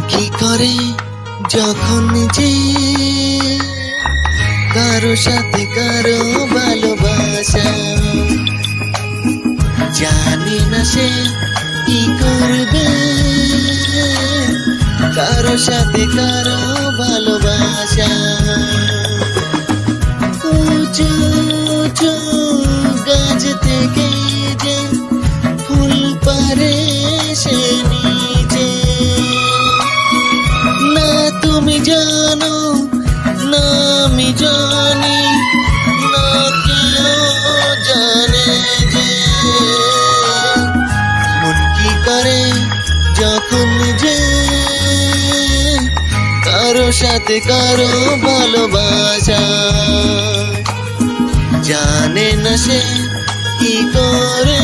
কি করে যখন যে কারো সাথে কারো ভালোবাসা, জানে না সে কি করবে কারো সাথে কারো ভালোবাসা। উঁচু উঁচু গাছ থেকে যে ফুল পারে সে নিচে, না তুমি জানো না আমি জানি না কেউ জানে যে মন কি করে যখন যে কারো সাথে কারো ভালোবাসা, জানে না সে কি করে।